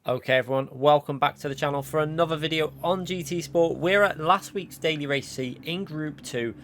Okay everyone, welcome back to the channel for another video on GT Sport. We're at last week's Daily Race C in Group 2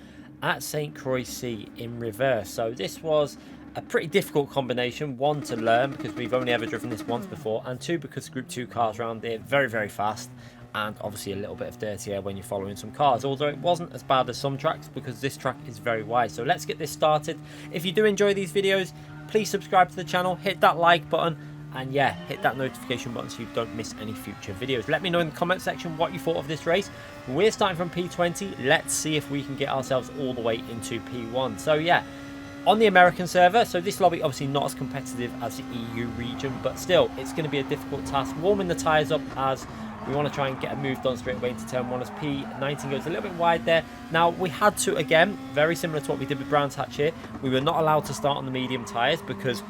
at St. Croix C in reverse. So this was a pretty difficult combination. One, to learn because we've only ever driven this once before, and two, because Group 2 cars around here very fast, and obviously a little bit of dirty air when you're following some cars, although it wasn't as bad as some tracks because this track is very wide. So let's get this started. If you do enjoy these videos, please subscribe to the channel, hit that like button, and yeah, hit that notification button so you don't miss any future videos. Let me know in the comment section what you thought of this race. We're starting from P20. Let's see if we can get ourselves all the way into P1. So yeah, on the American server, so this lobby obviously not as competitive as the EU region, but still it's going to be a difficult task warming the tyres up as we want to try and get a move done straight away into turn 1 as P19 goes a little bit wide there. Now we had to, again, very similar to what we did with Brown's Hatch here, we were not allowed to start on the medium tyres because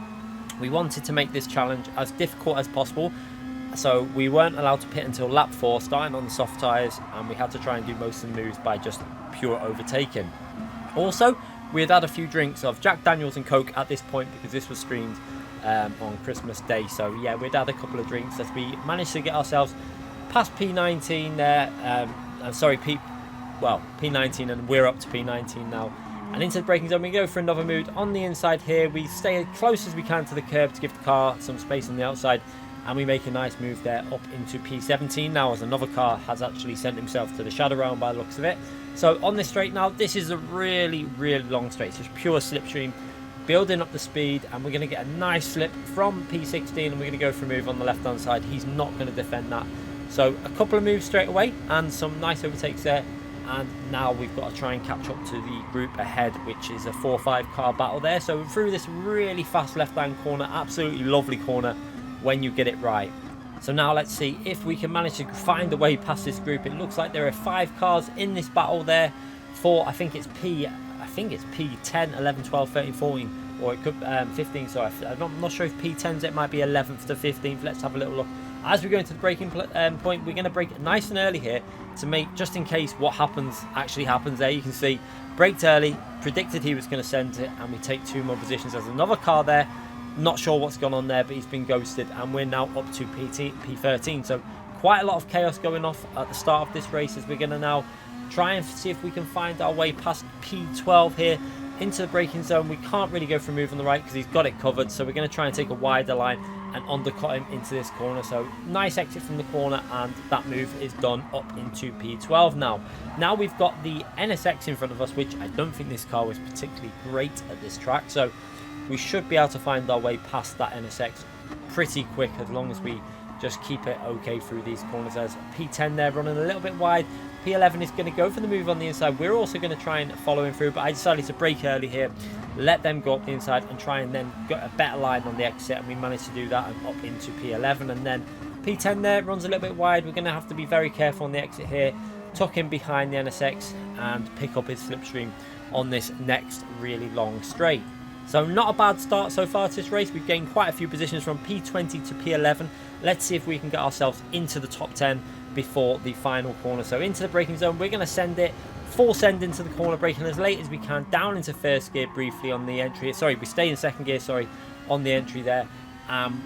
we wanted to make this challenge as difficult as possible, so we weren't allowed to pit until lap 4, starting on the soft tyres, and we had to try and do most of the moves by just pure overtaking. Also, we had a few drinks of Jack Daniels and Coke at this point because this was streamed on Christmas Day. So yeah, we'd had a couple of drinks as we managed to get ourselves past P19 there. P19, and we're up to P19 now. And into the braking zone, we go for another move on the inside here. We stay as close as we can to the curb to give the car some space on the outside, and we make a nice move there up into P17 now, as another car has actually sent himself to the shadow round by the looks of it. So on this straight now, this is a really long straight. It's just pure slipstream, building up the speed, and we're going to get a nice slip from P16, and we're going to go for a move on the left hand side. He's not going to defend that. So a couple of moves straight away and some nice overtakes there. And now we've got to try and catch up to the group ahead, which is a 4-5 car battle there. So through this really fast left-hand corner, absolutely lovely corner when you get it right. So now let's see if we can manage to find a way past this group. It looks like there are 5 cars in this battle there for, I think it's P10, 11, 12, 13, 14, or it could 15. So I'm not sure if P10's it, might be 11th to 15th. Let's have a little look. As we go into the braking point, we're going to brake nice and early here to make, just in case what happens actually happens there. You can see, braked early, predicted he was going to send it, and we take 2 more positions. There's another car there, not sure what's gone on there, but he's been ghosted, and we're now up to P13. So quite a lot of chaos going off at the start of this race, as we're going to now try and see if we can find our way past P12 here into the braking zone. We can't really go for a move on the right because he's got it covered, so we're going to try and take a wider line and undercut him into this corner. So nice exit from the corner, and that move is done up into P12 now. Now we've got the NSX in front of us, which I don't think this car was particularly great at this track, so we should be able to find our way past that NSX pretty quick as long as we just keep it okay through these corners. There's P10 there running a little bit wide. P11 is going to go for the move on the inside. We're also going to try and follow him through, but I decided to brake early here, let them go up the inside and try and then get a better line on the exit, and we managed to do that and up into P11. And then P10 there runs a little bit wide. We're going to have to be very careful on the exit here, tuck in behind the NSX and pick up his slipstream on this next really long straight. So not a bad start so far to this race. We've gained quite a few positions from P20 to P11. Let's see if we can get ourselves into the top 10 before the final corner. So into the braking zone, we're going to send it, full send into the corner, braking as late as we can, down into first gear briefly on the entry. Sorry, we stay in second gear, sorry, on the entry there.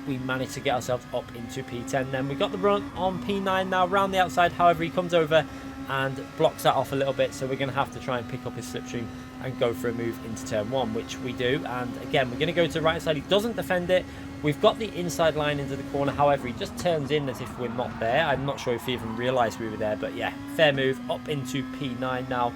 We managed to get ourselves up into P10. Then we got the run on P9 now, round the outside. However, he comes over and blocks that off a little bit, so we're going to have to try and pick up his slipstream and go for a move into turn 1, which we do. And again, we're going to go to the right side. He doesn't defend it. We've got the inside line into the corner. However, he just turns in as if we're not there. I'm not sure if he even realised we were there, but yeah, fair move up into P9 now.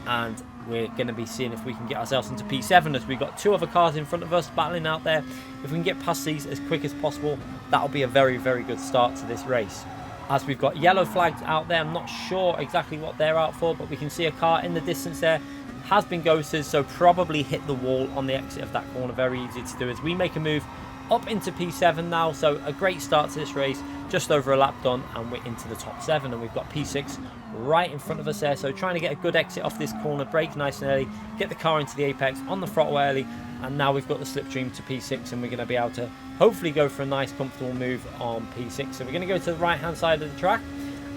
And we're going to be seeing if we can get ourselves into P7, as we've got 2 other cars in front of us battling out there. If we can get past these as quick as possible, that'll be a very good start to this race. As we've got yellow flags out there, I'm not sure exactly what they're out for, but we can see a car in the distance there has been ghosted, so probably hit the wall on the exit of that corner. Very easy to do as we make a move up into P7 now. So a great start to this race, just over a lap done, and we're into the top 7, and we've got P6 right in front of us there. So trying to get a good exit off this corner, brake nice and early, get the car into the apex on the throttle early, and now we've got the slipstream to P6, and we're going to be able to hopefully go for a nice comfortable move on P6. So we're going to go to the right hand side of the track,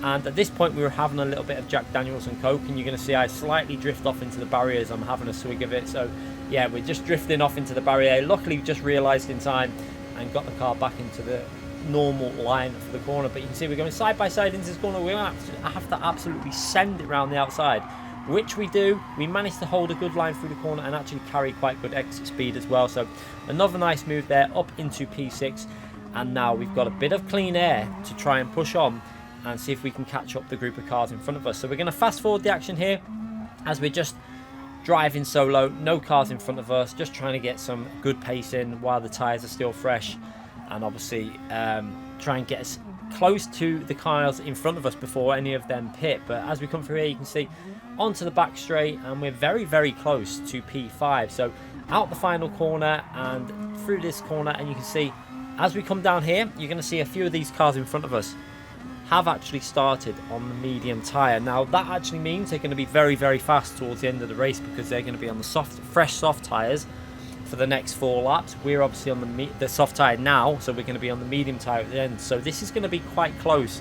and at this point we were having a little bit of Jack Daniels and Coke, and you're going to see I slightly drift off into the barriers. I'm having a swig of it, so yeah, we're just drifting off into the barrier. Luckily just realised in time and got the car back into the normal line for the corner, but you can see we're going side by side into this corner. We have to absolutely send it around the outside, which we do. We managed to hold a good line through the corner and actually carry quite good exit speed as well. So another nice move there up into P6, and now we've got a bit of clean air to try and push on and see if we can catch up the group of cars in front of us. So we're going to fast forward the action here as we're just driving solo, no cars in front of us, just trying to get some good pace in while the tyres are still fresh, and obviously try and get us close to the cars in front of us before any of them pit. But as we come through here, you can see onto the back straight, and we're very, very close to P5. So out the final corner and through this corner, and you can see as we come down here, you're going to see a few of these cars in front of us have actually started on the medium tyre. Now that actually means they're going to be very, very fast towards the end of the race, because they're going to be on the fresh soft tyres for the next 4 laps. We're obviously on the soft tyre now, so we're going to be on the medium tyre at the end. So this is going to be quite close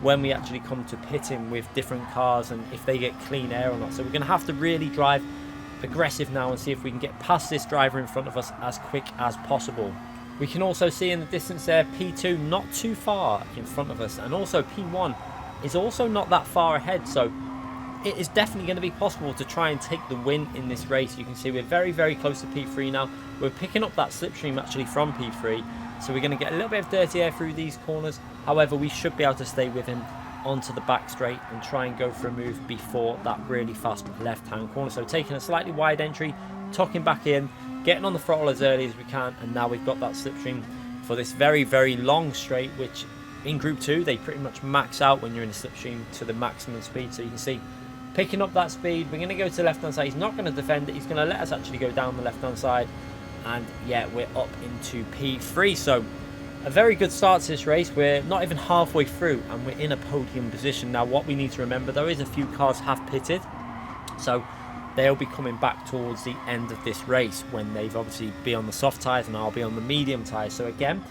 when we actually come to pitting with different cars and if they get clean air or not. So we're going to have to really drive aggressive now and see if we can get past this driver in front of us as quick as possible. We can also see in the distance there P2 not too far in front of us, and also P1 is also not that far ahead. So it is definitely going to be possible to try and take the win in this race. You can see we're very, very close to P3 now. We're picking up that slipstream actually from P3, so we're going to get a little bit of dirty air through these corners. However, we should be able to stay with him onto the back straight and try and go for a move before that really fast left hand corner. So taking a slightly wide entry, tucking back in, getting on the throttle as early as we can, and now we've got that slipstream for this very, very long straight, which in Group 2 they pretty much max out when you're in a slipstream to the maximum speed. So you can see picking up that speed, we're going to go to the left hand side. He's not going to defend it, he's going to let us actually go down the left hand side, and yeah, we're up into P3. So a very good start to this race. We're not even halfway through and we're in a podium position. Now what we need to remember though is a few cars have pitted, so they'll be coming back towards the end of this race when they've obviously be on the soft tyres and I'll be on the medium tyres. So again,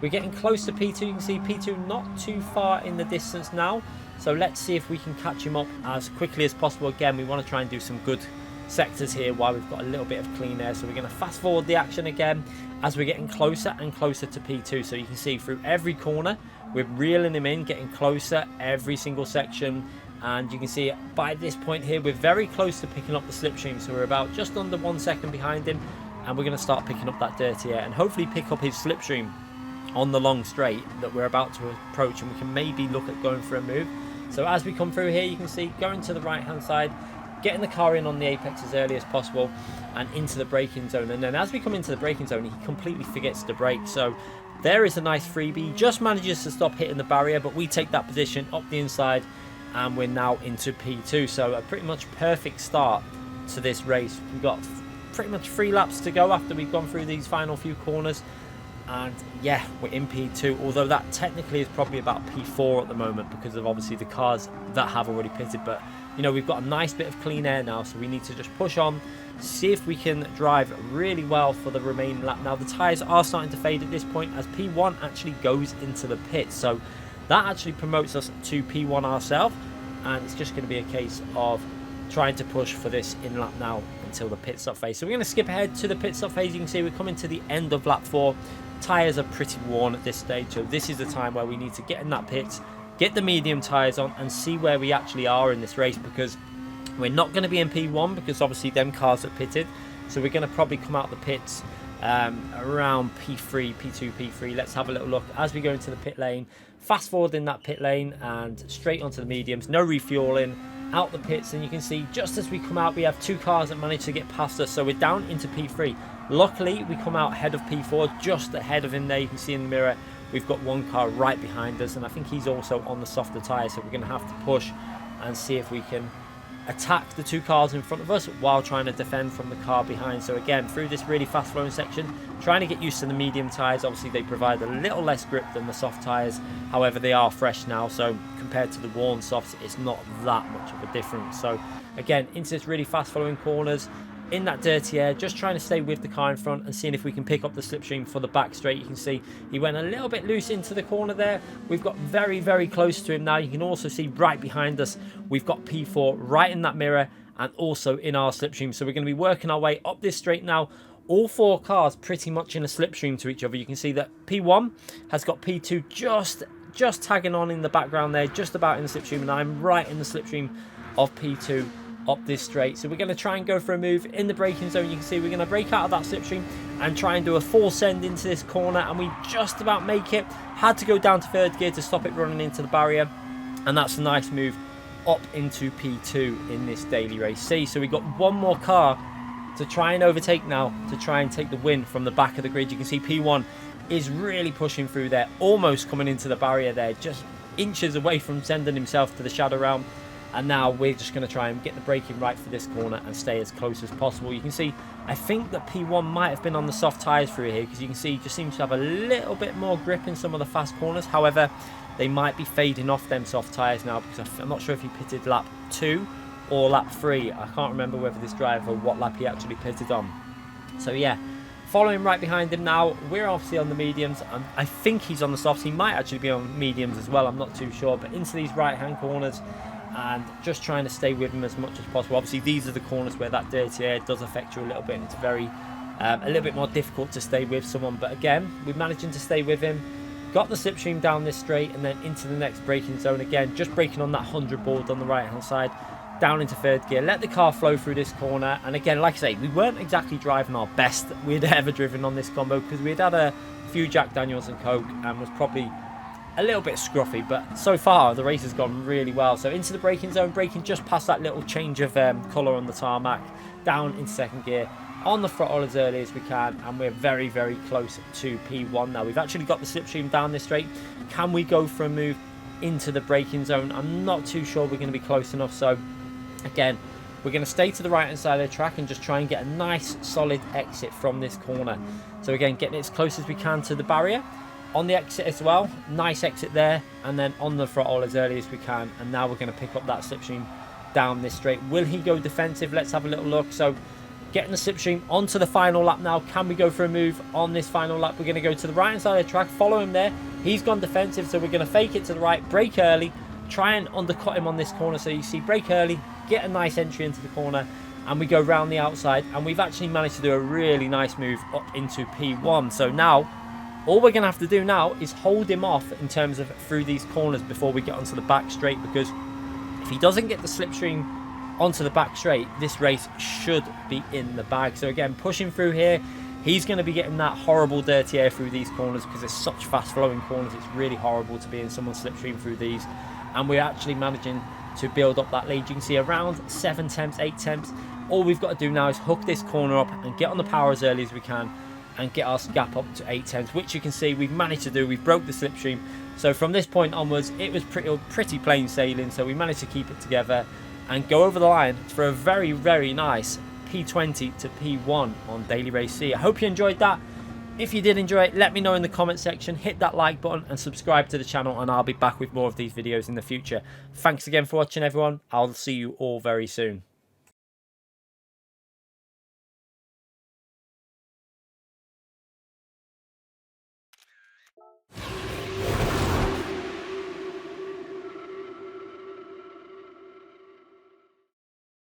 we're getting close to P2. You can see P2 not too far in the distance now. So let's see if we can catch him up as quickly as possible. Again, we want to try and do some good sectors here while we've got a little bit of clean air. So we're going to fast forward the action again as we're getting closer and closer to P2. So you can see through every corner, we're reeling him in, getting closer every single section. And you can see by this point here, we're very close to picking up the slipstream. So we're about just under 1 second behind him. And we're going to start picking up that dirty air and hopefully pick up his slipstream on the long straight that we're about to approach. And we can maybe look at going for a move. So as we come through here, you can see going to the right hand side, getting the car in on the apex as early as possible and into the braking zone. And then as we come into the braking zone, he completely forgets to brake. So there is a nice freebie. He just manages to stop hitting the barrier, but we take that position up the inside and we're now into P2. So a pretty much perfect start to this race. We've got pretty much 3 laps to go after we've gone through these final few corners. And yeah, we're in P2, although that technically is probably about P4 at the moment because of obviously the cars that have already pitted. But you know, we've got a nice bit of clean air now, so we need to just push on, see if we can drive really well for the remaining lap. Now the tyres are starting to fade at this point as P1 actually goes into the pit, so that actually promotes us to P1 ourselves, and it's just going to be a case of trying to push for this in lap now until the pit stop phase. So we're going to skip ahead to the pit stop phase. You can see we're coming to the end of lap 4. Tyres are pretty worn at this stage, so this is the time where we need to get in that pit, get the medium tyres on and see where we actually are in this race, because we're not going to be in P1 because obviously them cars are pitted. So we're going to probably come out the pits around P3, P2, P3. Let's have a little look as we go into the pit lane. Fast forward in that pit lane and straight onto the mediums, no refueling, out the pits, and you can see just as we come out we have 2 cars that manage to get past us, so we're down into P3. Luckily we come out ahead of P4, just ahead of him there. You can see in the mirror we've got 1 car right behind us, and I think he's also on the softer tyre, so we're going to have to push and see if we can attack the 2 cars in front of us while trying to defend from the car behind. So again, through this really fast flowing section, trying to get used to the medium tyres. Obviously they provide a little less grip than the soft tyres, however they are fresh now, so compared to the worn softs it's not that much of a difference. So again, into this really fast flowing corners, in that dirty air, just trying to stay with the car in front and seeing if we can pick up the slipstream for the back straight. You can see he went a little bit loose into the corner there. We've got very, very close to him now. You can also see right behind us we've got P4 right in that mirror and also in our slipstream. So we're going to be working our way up this straight now, all 4 cars pretty much in a slipstream to each other. You can see that P1 has got P2 just tagging on in the background there, just about in the slipstream, and I'm right in the slipstream of P2 up this straight. So we're going to try and go for a move in the braking zone. You can see we're going to break out of that slipstream and try and do a full send into this corner, and we just about make it. Had to go down to 3rd gear to stop it running into the barrier, and that's a nice move up into P2 in this daily race C. So we've got one more car to try and overtake now, to try and take the win from the back of the grid. You can see P1 is really pushing through there, almost coming into the barrier there, just inches away from sending himself to the shadow realm. And now we're just going to try and get the braking right for this corner and stay as close as possible. You can see, I think that P1 might have been on the soft tyres through here, because you can see he just seems to have a little bit more grip in some of the fast corners. However, they might be fading off them soft tyres now, because I'm not sure if he pitted lap 2 or lap 3. I can't remember whether this driver, what lap he actually pitted on. So yeah, following right behind him now. We're obviously on the mediums, and I think he's on the softs. He might actually be on mediums as well, I'm not too sure. But into these right hand corners and just trying to stay with him as much as possible. Obviously these are the corners where that dirty air does affect you a little bit, and it's very a little bit more difficult to stay with someone. But again, we're managing to stay with him. Got the slipstream down this straight and then into the next braking zone again, just braking on that 100 board on the right hand side, down into 3rd gear, let the car flow through this corner. And again, like I say, we weren't exactly driving our best we'd ever driven on this combo, because we'd had a few Jack Daniels and Coke and was probably a little bit scruffy, but so far the race has gone really well. So into the braking zone, braking just past that little change of colour on the tarmac, down in 2nd gear, on the throttle as early as we can, and we're very, very close to P1 now. We've actually got the slipstream down this straight. Can we go for a move into the braking zone? I'm not too sure we're going to be close enough. So again, we're going to stay to the right hand side of the track and just try and get a nice solid exit from this corner. So again, getting it as close as we can to the barrier. On the exit as well, nice exit there, and then on the throttle as early as we can. And now we're going to pick up that slipstream down this straight. Will he go defensive? Let's have a little look. So getting the slipstream onto the final lap now. Can we go for a move on this final lap? We're going to go to the right hand side of the track, follow him there. He's gone defensive, so we're going to fake it to the right, brake early, try and undercut him on this corner. So you see, brake early, get a nice entry into the corner, and we go round the outside, and we've actually managed to do a really nice move up into P1. So now all we're going to have to do now is hold him off in terms of through these corners before we get onto the back straight, because if he doesn't get the slipstream onto the back straight, this race should be in the bag. So again, pushing through here, he's going to be getting that horrible dirty air through these corners, because there's such fast flowing corners. It's really horrible to be in someone's slipstream through these, and we're actually managing to build up that lead. You can see around 7 temps, 8 temps. All we've got to do now is hook this corner up and get on the power as early as we can and get our gap up to 8 temps, which you can see we've managed to do. We've broke the slipstream. So from this point onwards, it was pretty plain sailing. So we managed to keep it together and go over the line for a very, very nice P20 to P1 on Daily Race C. I hope you enjoyed that. If you did enjoy it, let me know in the comment section. Hit that like button and subscribe to the channel, and I'll be back with more of these videos in the future. Thanks again for watching, everyone. I'll see you all very soon.